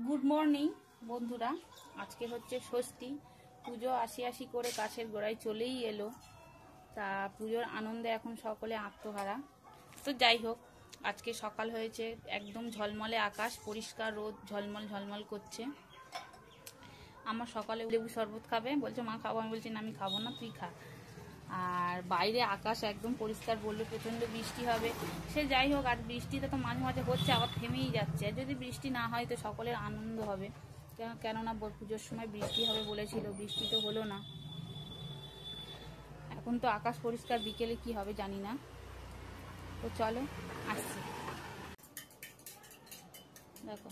Good morning বন্ধুরা, আজকে হচ্ছে ষষ্ঠী পুজো। আসি আসি করে কাছের গোড়ায় চলেই এলো। তা পুজোর আনন্দে এখন সকলে আত্মহারা। তো যাই হোক, আজকে সকাল হয়েছে, একদম ঝলমলে আকাশ, পরিষ্কার রোদ ঝলমল ঝলমল করছে। আমার সকালে লেবু শরবত খাবে বলছে, মা খাবো। আমি বলছি না, আমি খাবো না, তুই খা। আর বাইরে আকাশ একদম পরিষ্কার, বললো প্রচণ্ড বৃষ্টি হবে। সে যাই হোক, আর বৃষ্টিটা তো মাঝে মাঝে হচ্ছে, আবার থেমেই যাচ্ছে। যদি বৃষ্টি না হয় তো সকলের আনন্দ হবে। কেননা পুজোর সময় বৃষ্টি হবে বলেছিল, বৃষ্টি তো হলো না। এখন তো আকাশ পরিষ্কার, বিকেলে কি হবে জানি না। তো চলো আসছি। দেখো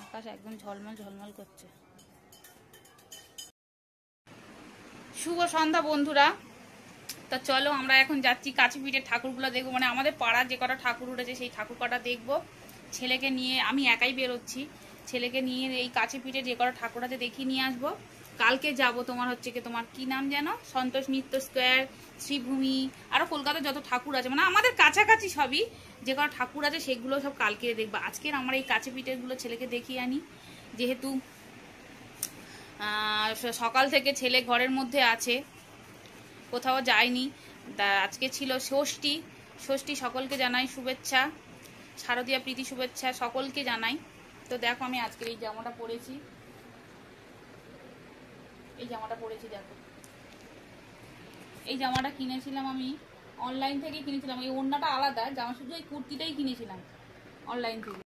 আকাশ একদম ঝলমল ঝলমল করছে। শুভ সন্ধ্যা বন্ধুরা। তা চলো আমরা এখন যাচ্ছি কাছে পিঠের ঠাকুরগুলো দেখবো, মানে আমাদের পাড়ার যে কটা ঠাকুর উঠেছে সেই ঠাকুর কটা দেখবো। ছেলেকে নিয়ে, আমি একাই বেরোচ্ছি, ছেলেকে নিয়ে এই কাছে পিঠে যে কটা ঠাকুর আছে দেখিয়ে নিয়ে আসবো। কালকে যাব তোমার হচ্ছে কি, তোমার কি নাম যেন, সন্তোষ মিত্র স্কোয়ার, শ্রীভূমি, আরও কলকাতার যত ঠাকুর আছে, মানে আমাদের কাছাকাছি সবই যে কটা ঠাকুর আছে সেগুলো সব কালকে দেখবো। আজকের আমরা এই কাছে পিঠেগুলো ছেলেকে দেখিয়ে আনি, যেহেতু সকাল থেকে ছেলে ঘরের মধ্যে আছে, কোথাও যায়নি। তা আজকে ছিল ষষ্ঠী। ষষ্ঠী সকলকে জানাই শুভেচ্ছা, শারদীয়া প্রীতি শুভেচ্ছা সকলকে জানাই। তো দেখো আমি আজকে এই জামাটা পরেছি, দেখো এই জামাটা কিনেছিলাম আমি অনলাইন থেকে কিনেছিলাম। এই ওড়নাটা আলাদা, জামা শুধু এই কুর্তিটাই কিনেছিলাম অনলাইন থেকে।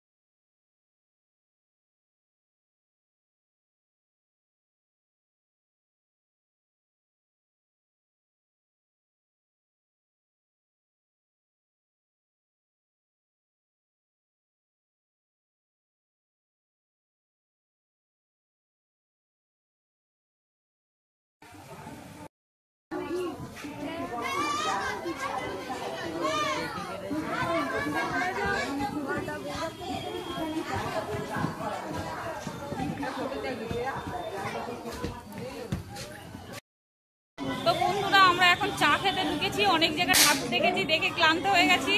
তো বন্ধুরা, আমরা এখন চা খেতে ঢুকেছি। অনেক জায়গায় ঠাকুর দেখেছি, দেখে ক্লান্ত হয়ে গেছি।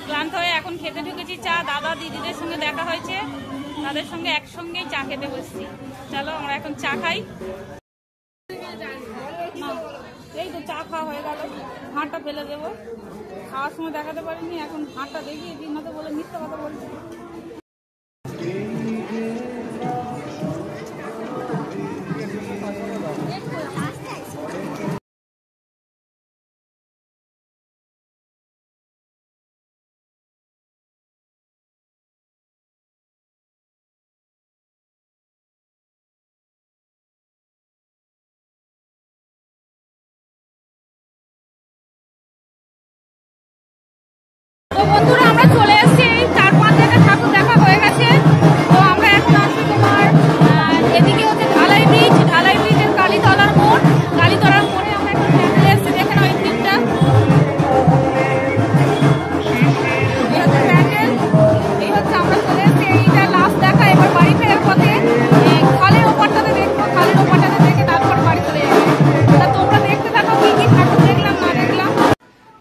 ক্লান্ত হয়ে এখন খেতে ঢুকেছি চা। দাদা দিদিদের সঙ্গে দেখা হয়েছে, তাদের সঙ্গে একসঙ্গেই চা খেতে বসছি। চলো আমরা এখন চা খাই। এই তো চা খাওয়া হয়ে গেল, ভাঁড়টা ফেলে দেবো। খাওয়ার সময় দেখাতে পারিনি, এখন ভাঁড়টা দেখিয়ে দিন, না তো বলে মিথ্যা কথা বলছি। তো বন্ধুরা, আমরা চলে এসেছি, এই 4-5 জায়গায় ঠাকুর দেখা হয়ে গেছে। তো আমরা এখন আসছি তোমার এদিকে হচ্ছে ঢালাই ব্রিজ, ঢালাই ব্রিজের কালীতলার মোড়। কালীতলার মোড়ে আমরা এখন প্যান্ডেল এসেছি, দেখে নাও এই থিমটা। এই হচ্ছে প্যান্ডেল, এই হচ্ছে আমরা চলে এসেছি। এইটা লাস্ট দেখা, এবার বাড়ি ফেরার পথে খালের ওপারটাতে দেখবো, খালের ওপারটাতে দেখে তারপর বাড়ি চলে যাবে। তা তোমরা দেখতে থাকো কি কি ঠাকুর দেখলাম না দেখলাম।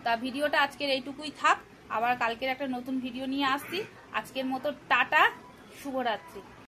তা ভিডিওটা আজকের এইটুকুই থাক, আবার কালকের একটা নতুন ভিডিও নিয়ে আসছি। আজকের মতো টাটা, শুভরাত্রি।